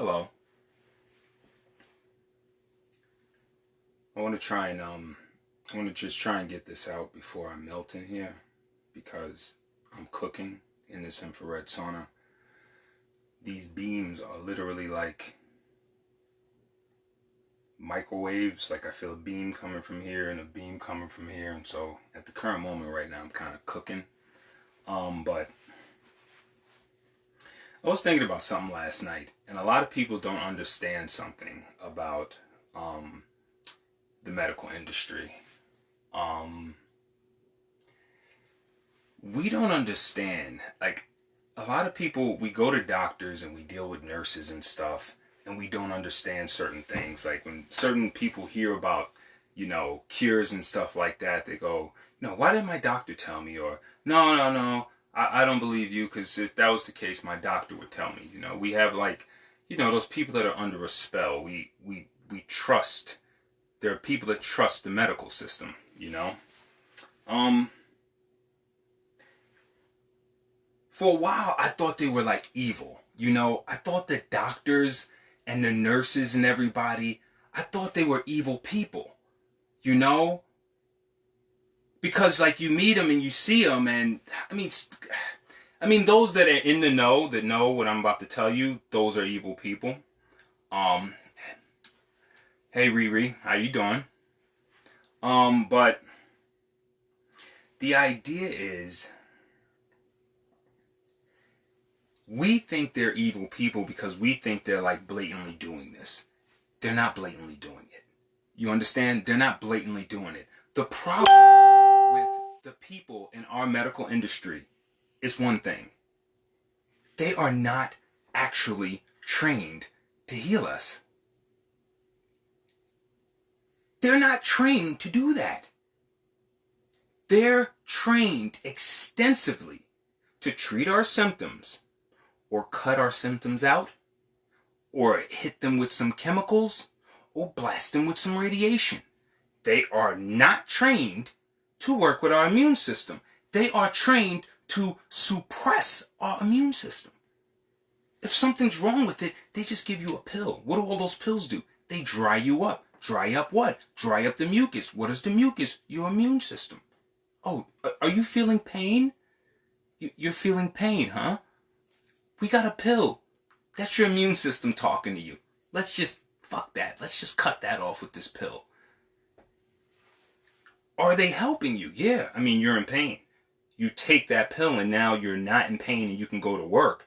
Hello. I want to try and I want to just try and get this out before I melt in here because I'm cooking in this infrared sauna. These beams are literally like microwaves. Like I feel a beam coming from here and a beam coming from here, and so at the current moment right now I'm kind of cooking. But I was thinking about something last night, and a lot of people don't understand something about the medical industry. We don't understand, like, a lot of people, we go to doctors and we deal with nurses and stuff, and we don't understand certain things. Like when certain people hear about, cures and stuff like that, they go, why didn't my doctor tell me? Or, no, I don't believe you, because if that was the case, my doctor would tell me. We have those people that are under a spell. We trust. There are people that trust the medical system, For a while, I thought they were like evil. I thought the doctors and the nurses and everybody, I thought they were evil people, because like you meet them and you see them, and I mean those that are in the know, that know what I'm about to tell you, those are evil people. Hey Riri, how you doing? But the idea is, we think they're evil people because we think they're like blatantly doing this. They're not blatantly doing it. You understand? They're not blatantly doing it. The problem with the people in our medical industry is one thing. They are not actually trained to heal us. They're not trained to do that. They're trained extensively to treat our symptoms, or cut our symptoms out, or hit them with some chemicals, or blast them with some radiation. They are not trained to work with our immune system. They are trained to suppress our immune system. If something's wrong with it, they just give you a pill. What do all those pills do? They dry you up. Dry up what? Dry up the mucus. What is the mucus? Your immune system. Oh, are you feeling pain? You're feeling pain, huh? We got a pill. That's your immune system talking to you. Let's just, fuck that. Let's just cut that off with this pill. Are they helping you? Yeah. I mean, you're in pain. You take that pill and now you're not in pain and you can go to work.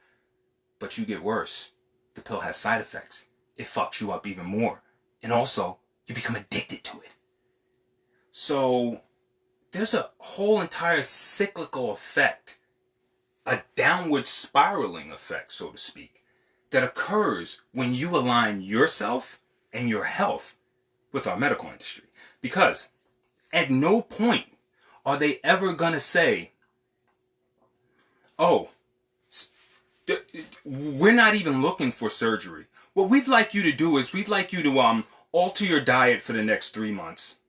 But you get worse. The pill has side effects. It fucks you up even more. And also, you become addicted to it. So, there's a whole entire cyclical effect, a downward spiraling effect, so to speak, that occurs when you align yourself and your health with our medical industry. Because at no point are they ever going to say, oh, we're not even looking for surgery. What we'd like you to do is we'd like you to alter your diet for the next 3 months.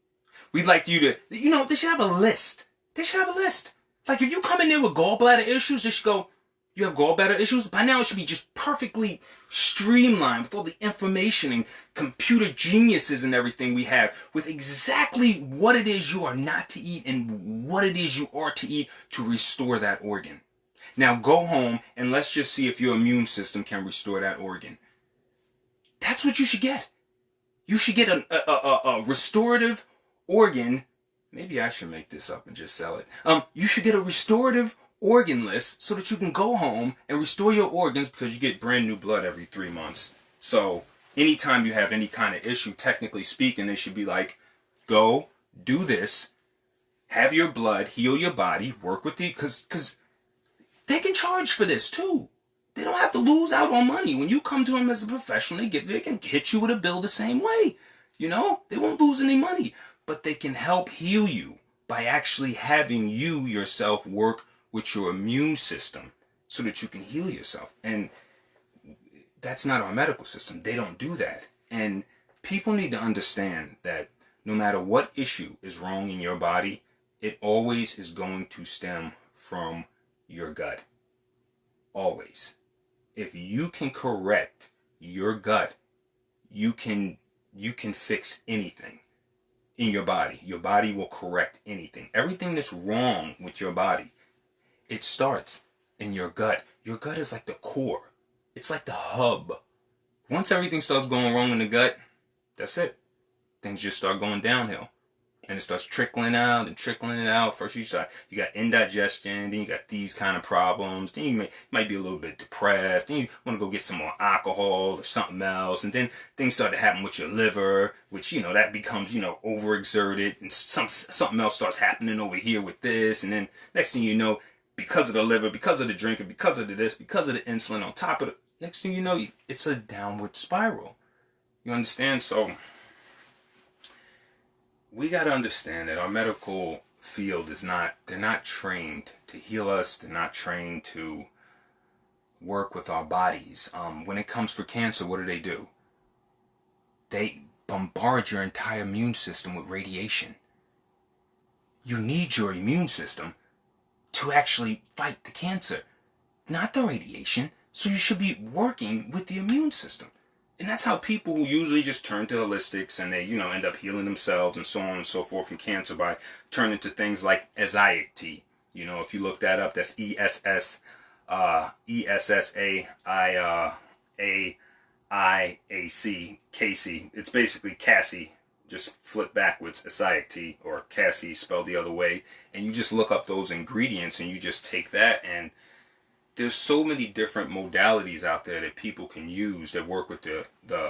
We'd like you to, they should have a list. They should have a list. Like if you come in there with gallbladder issues, they should go, you have gallbladder issues? By now it should be just perfectly streamlined with all the information and computer geniuses and everything we have, with exactly what it is you are not to eat and what it is you are to eat to restore that organ. Now go home and let's just see if your immune system can restore that organ. That's what you should get. You should get a restorative organ. Maybe I should make this up and just sell it. You should get a restorative organ list so that you can go home and restore your organs, because you get brand new blood every 3 months. So anytime you have any kind of issue, technically speaking, they should be like, go do this, have your blood, heal your body, work with the, because they can charge for this too. They don't have to lose out on money. When you come to them as a professional, they can hit you with a bill the same way. They won't lose any money. But they can help heal you by actually having you yourself work with your immune system so that you can heal yourself. And that's not our medical system. They don't do that. And people need to understand that no matter what issue is wrong in your body, it always is going to stem from your gut. Always. If you can correct your gut, you can fix anything in your body. Your body will correct anything. Everything that's wrong with your body, it starts in your gut. Your gut is like the core. It's like the hub. Once everything starts going wrong in the gut, that's it. Things just start going downhill. And it starts trickling out and trickling it out. First you got indigestion, then you got these kind of problems, then you might be a little bit depressed, then you want to go get some more alcohol or something else, and then things start to happen with your liver, which, that becomes, overexerted, and something else starts happening over here with this, and then next thing you know, because of the liver, because of the drinking, because of the this, because of the insulin on top of it, next thing you know, it's a downward spiral. You understand? So we got to understand that our medical field they're not trained to heal us. They're not trained to work with our bodies. When it comes for cancer, what do? They bombard your entire immune system with radiation. You need your immune system to actually fight the cancer, not the radiation. So you should be working with the immune system. And that's how people who usually just turn to holistics and they, end up healing themselves and so on and so forth from cancer by turning to things like alleviated. If you look that up, that's ESSAIAC. It's basically Cassie, just flip backwards, alleviated, or Cassie spelled the other way. And you just look up those ingredients and you just take that, and there's so many different modalities out there that people can use that work with the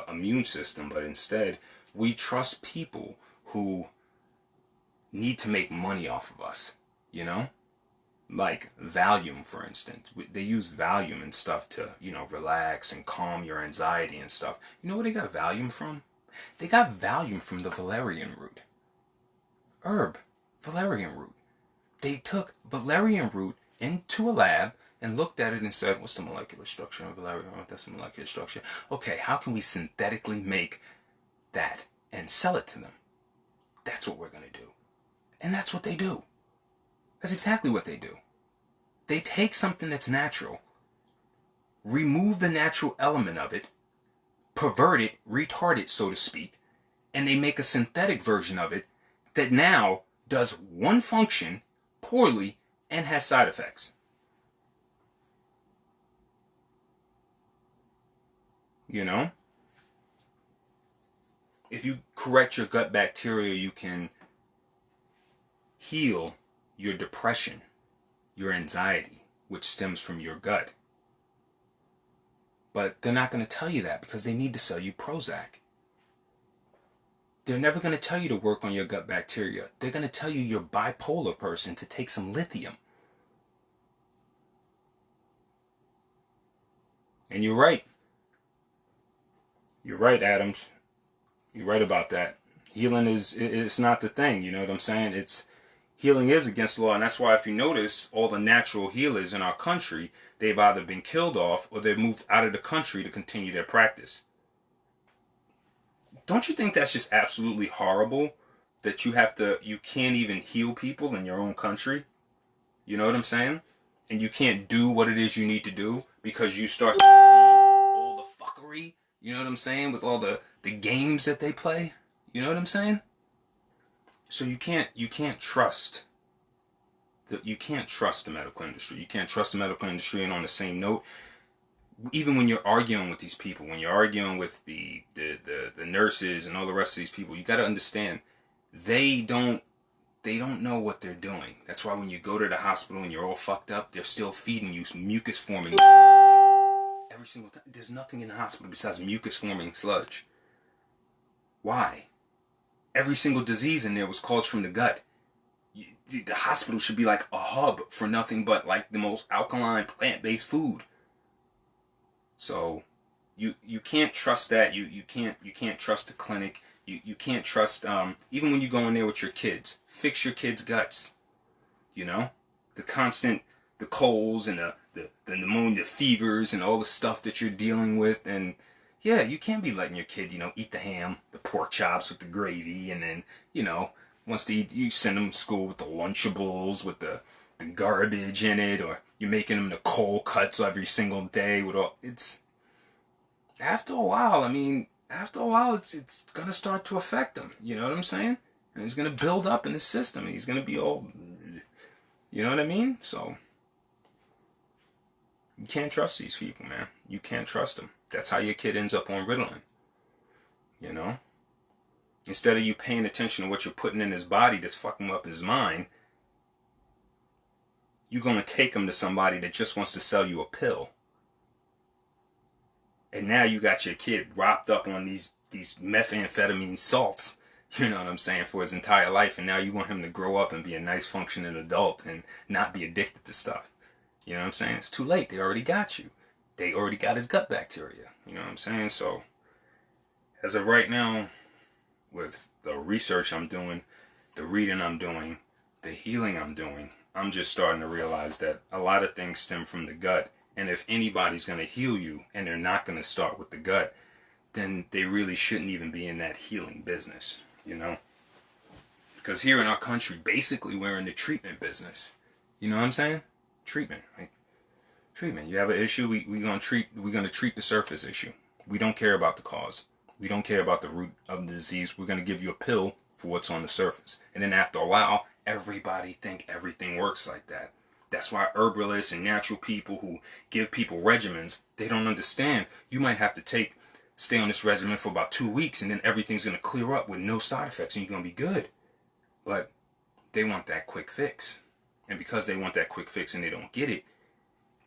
immune system, but instead we trust people who need to make money off of us, like Valium, for instance. They use Valium and stuff to, relax and calm your anxiety and stuff. You know where they got Valium from? They got Valium from the valerian root. Valerian root. They took valerian root into a lab and looked at it and said, what's the molecular structure of valerian? Oh, that's the molecular structure. Okay, how can we synthetically make that and sell it to them? That's what we're going to do. And that's what they do. That's exactly what they do. They take something that's natural, remove the natural element of it, pervert it, retard it, so to speak, and they make a synthetic version of it that now does one function poorly and has side effects. If you correct your gut bacteria, you can heal your depression, your anxiety, which stems from your gut. But they're not going to tell you that because they need to sell you Prozac. They're never going to tell you to work on your gut bacteria. They're going to tell you you're a bipolar person to take some lithium. And you're right. You're right, Adams. You're right about that. Healing it's not the thing, you know what I'm saying? Healing is against the law, and that's why if you notice, all the natural healers in our country, they've either been killed off or they've moved out of the country to continue their practice. Don't you think that's just absolutely horrible that you can't even heal people in your own country? You know what I'm saying? And you can't do what it is you need to do because you start to see all the fuckery, you know what I'm saying, with all the games that they play. You know what I'm saying? So you can't trust the medical industry. You can't trust the medical industry. And on the same note, even when you're arguing with these people, when you're arguing with the nurses and all the rest of these people, you got to understand they don't know what they're doing. That's why when you go to the hospital and you're all fucked up, they're still feeding you mucus forming sludge every single time. There's nothing in the hospital besides mucus forming sludge. Why? Every single disease in there was caused from the gut. The hospital should be like a hub for nothing but like the most alkaline plant-based food. So you can't trust that. You can't trust the clinic. You can't trust even when you go in there with your kids. Fix your kids' guts. The colds and the pneumonia, the fevers and all the stuff that you're dealing with. And yeah, you can't be letting your kid, eat the ham, the pork chops with the gravy, and then, once they eat, you send them to school with the Lunchables, with the garbage in it, or you're making them the cold cuts every single day with all. after a while, it's gonna start to affect him. You know what I'm saying? And it's gonna build up in his system. He's gonna be all, you know what I mean? So you can't trust these people, man. You can't trust them. That's how your kid ends up on Ritalin. You know? Instead of you paying attention to what you're putting in his body that's fucking up his mind, you're going to take him to somebody that just wants to sell you a pill. And now you got your kid wrapped up on these methamphetamine salts, you know what I'm saying, for his entire life. And now you want him to grow up and be a nice functioning adult and not be addicted to stuff. You know what I'm saying? It's too late. They already got you. They already got his gut bacteria. You know what I'm saying? So, as of right now, with the research I'm doing, the reading I'm doing, the healing I'm doing, I'm just starting to realize that a lot of things stem from the gut. And if anybody's going to heal you and they're not going to start with the gut, then they really shouldn't even be in that healing business, you know? Because here in our country, basically we're in the treatment business. You know what I'm saying? Treatment. Like, treatment. You have an issue, we're gonna treat the surface issue. We don't care about the cause. We don't care about the root of the disease. We're gonna give you a pill for what's on the surface. And then after a while, everybody think everything works like that. That's why herbalists and natural people who give people regimens, they don't understand. You might have to stay on this regimen for about 2 weeks and then everything's gonna clear up with no side effects and you're gonna be good. But they want that quick fix. And because they want that quick fix and they don't get it,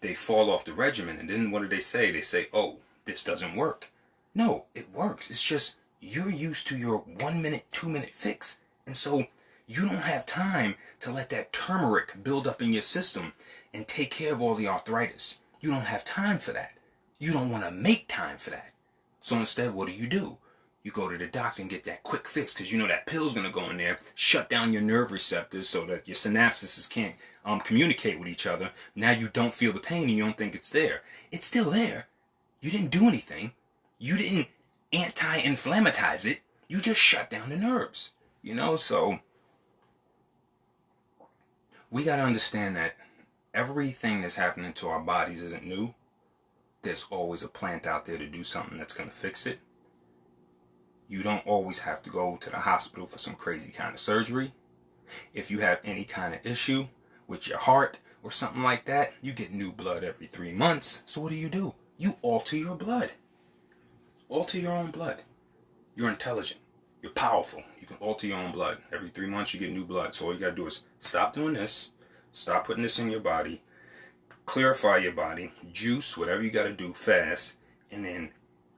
they fall off the regimen. And then what do they say? They say, oh, this doesn't work. No, it works. It's just you're used to your 1 minute, 2 minute fix. And so you don't have time to let that turmeric build up in your system and take care of all the arthritis. You don't have time for that. You don't want to make time for that. So instead, what do? You go to the doctor and get that quick fix because you know that pill's going to go in there, shut down your nerve receptors so that your synapses can't communicate with each other. Now you don't feel the pain and you don't think it's there. It's still there. You didn't do anything. You didn't anti-inflammatize it. You just shut down the nerves. You know, so we got to understand that everything that's happening to our bodies isn't new. There's always a plant out there to do something that's going to fix it. You don't always have to go to the hospital for some crazy kind of surgery. If you have any kind of issue with your heart or something like that, you get new blood every 3 months. So what do? You alter your blood. Alter your own blood. You're intelligent. You're powerful. You can alter your own blood. Every 3 months you get new blood. So all you got to do is stop doing this. Stop putting this in your body. Clarify your body. Juice, whatever you got to do fast. And then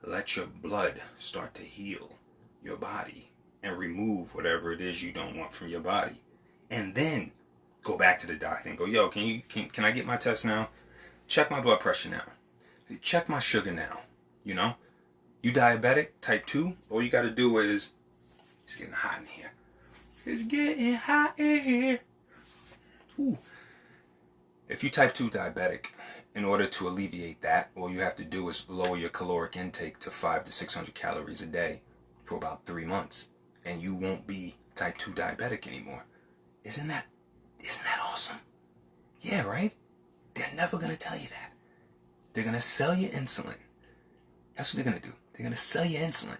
let your blood start to heal your body and remove whatever it is you don't want from your body. And then go back to the doctor and go, yo, can I get my test now? Check my blood pressure now. Check my sugar now. You know? You diabetic, type 2, all you got to do is, it's getting hot in here. It's getting hot in here. Ooh. If you type 2 diabetic, in order to alleviate that, all you have to do is lower your caloric intake to 500 to 600 calories a day for about 3 months, and you won't be type 2 diabetic anymore. Isn't that awesome? Yeah, right? They're never going to tell you that. They're going to sell you insulin. That's what they're going to do. They're going to sell you insulin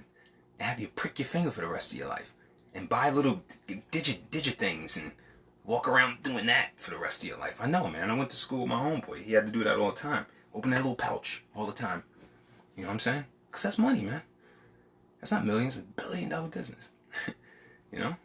and have you prick your finger for the rest of your life and buy little digit things and walk around doing that for the rest of your life. I know, man. I went to school with my homeboy. He had to do that all the time. Open that little pouch all the time. You know what I'm saying? Because that's money, man. That's not millions. It's $1 billion business. You know?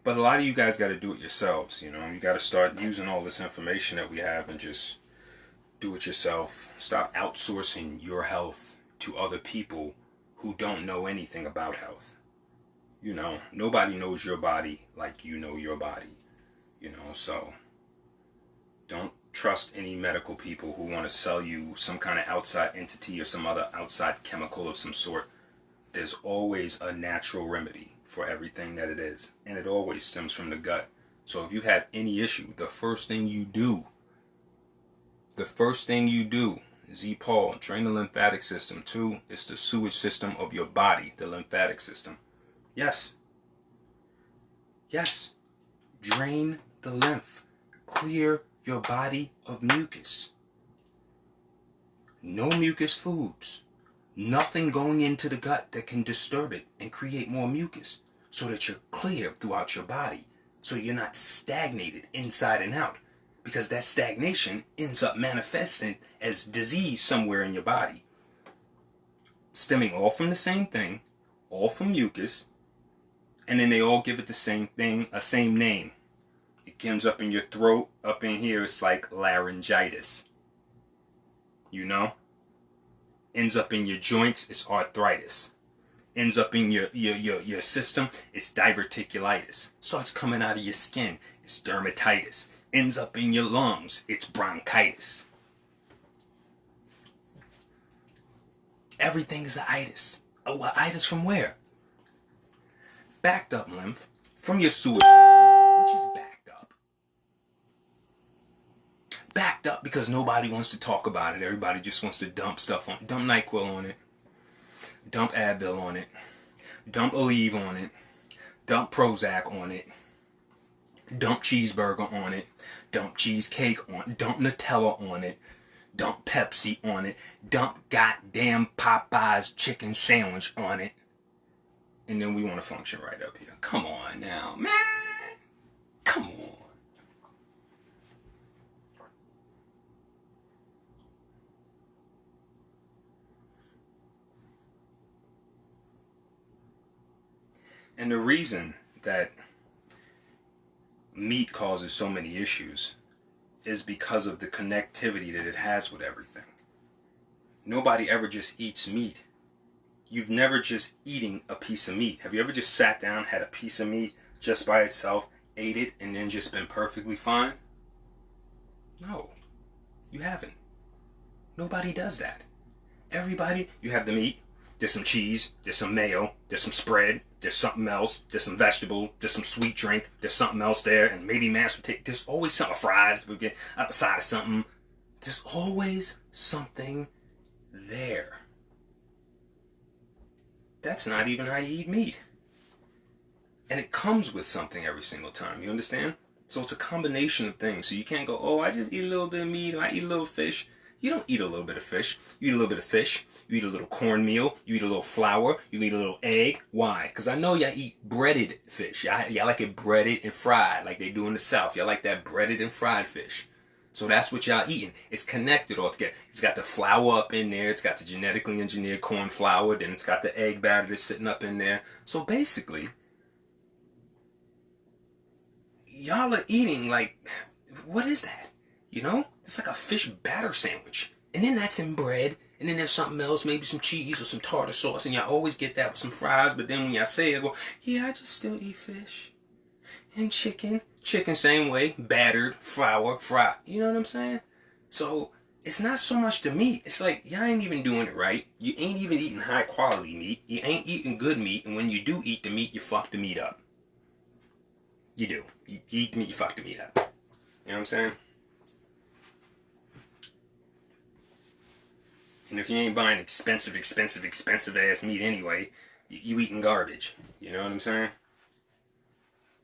But a lot of you guys got to do it yourselves. You know? You got to start using all this information that we have and just do it yourself. Stop outsourcing your health to other people who don't know anything about health. You know, nobody knows your body like you know your body. You know, so don't trust any medical people who want to sell you some kind of outside entity or some other outside chemical of some sort. There's always a natural remedy for everything that it is, and it always stems from the gut. So if you have any issue, the first thing you do is eat Paul, drain the lymphatic system. 2, it's the sewage system of your body, the lymphatic system. Yes. Drain the lymph. Clear your body of mucus. No mucus foods. Nothing going into the gut that can disturb it and create more mucus, so that you're clear throughout your body, so you're not stagnated inside and out, because that stagnation ends up manifesting as disease somewhere in your body. Stemming all from the same thing, all from mucus, and then they all give it the same thing, a same name. It comes up in your throat, up in here, it's like laryngitis. You know? Ends up in your joints, it's arthritis. Ends up in your system, it's diverticulitis. Starts coming out of your skin, it's dermatitis. Ends up in your lungs, it's bronchitis. Everything is an itis. Well, itis from where? Backed up lymph from your sewer system, which is backed up. Backed up because nobody wants to talk about it. Everybody just wants to dump stuff on it. Dump NyQuil on it. Dump Advil on it. Dump Aleve on it. Dump Prozac on it. Dump cheeseburger on it. Dump cheesecake on it. Dump Nutella on it. Dump Pepsi on it. Dump goddamn Popeye's chicken sandwich on it. And then we want to function right up here. Come on now, man. Come on. And the reason that meat causes so many issues is because of the connectivity that it has with everything. Nobody ever just eats meat. You've never just eating a piece of meat. Have you ever just sat down, had a piece of meat just by itself, ate it, and then just been perfectly fine? No, you haven't. Nobody does that. Everybody, you have the meat, there's some cheese, there's some mayo, there's some spread, there's something else, there's some vegetable, there's some sweet drink, there's something else there, and maybe mashed potato. There's always something, fries, we get up a side of something. There's always something there. That's not even how you eat meat. And it comes with something every single time, you understand? So it's a combination of things. So you can't go, oh, I just eat a little bit of meat, or I eat a little fish. You don't eat a little bit of fish. You eat a little bit of fish. You eat a little cornmeal. You eat a little flour. You eat a little egg. Why? Because I know y'all eat breaded fish. Y'all like it breaded and fried like they do in the South. Y'all like that breaded and fried fish. So that's what y'all eating. It's connected all together. It's got the flour up in there. It's got the genetically engineered corn flour. Then it's got the egg batter that's sitting up in there. So basically, y'all are eating like, what is that? You know? It's like a fish batter sandwich. And then that's in bread. And then there's something else, maybe some cheese or some tartar sauce. And y'all always get that with some fries. But then when y'all say it, I go, yeah, I just still eat fish. And chicken. Chicken same way. Battered, flour, fried. You know what I'm saying? So it's not so much the meat. It's like y'all ain't even doing it right. You ain't even eating high quality meat. You ain't eating good meat. And when you do eat the meat, you fuck the meat up. You do. You eat the meat, you fuck the meat up. You know what I'm saying? And if you ain't buying expensive ass meat anyway, you eating garbage. You know what I'm saying?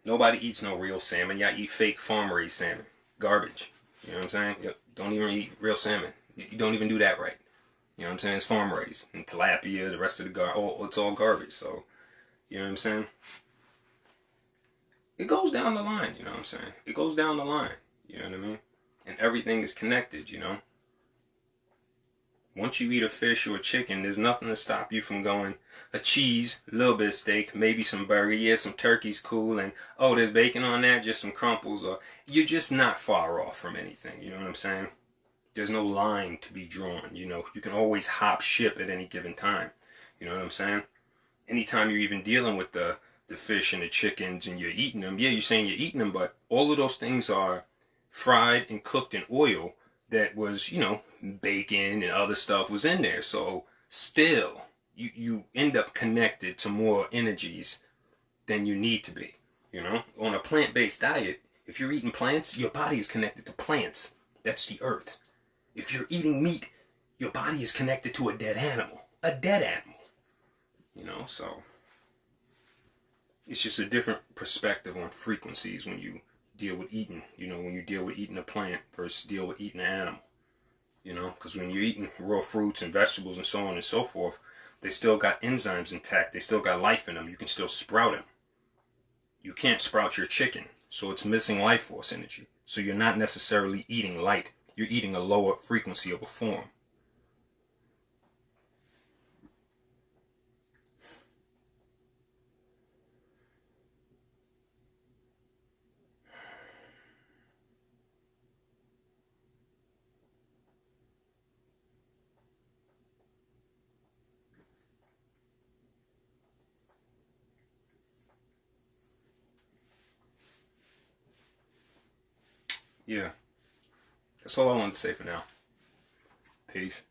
Nobody eats no real salmon. Y'all eat fake farm-raised salmon. Garbage. You know what I'm saying? You don't even eat real salmon. You don't even do that right. You know what I'm saying? It's farm-raised. And tilapia, the rest of the it's all garbage. So, you know what I'm saying? It goes down the line, you know what I'm saying? It goes down the line. You know what I mean? And everything is connected, you know? Once you eat a fish or a chicken, there's nothing to stop you from going a cheese, a little bit of steak, maybe some burger, yeah, some turkey's cool, and oh, there's bacon on that, just some crumples, or you're just not far off from anything, you know what I'm saying? There's no line to be drawn, you know? You can always hop ship at any given time, you know what I'm saying? Anytime you're even dealing with the fish and the chickens and you're eating them, yeah, you're saying you're eating them, but all of those things are fried and cooked in oil that was, you know, bacon and other stuff was in there. So still, you end up connected to more energies than you need to be, you know? On a plant-based diet, if you're eating plants, your body is connected to plants. That's the earth. If you're eating meat, your body is connected to a dead animal. A dead animal. You know, so it's just a different perspective on frequencies when you deal with eating, you know, when you deal with eating a plant versus deal with eating an animal, you know, because when you're eating raw fruits and vegetables and so on and so forth, they still got enzymes intact. They still got life in them. You can still sprout them. You can't sprout your chicken, so it's missing life force energy. So you're not necessarily eating light. You're eating a lower frequency of a form. Yeah, that's all I wanted to say for now. Peace.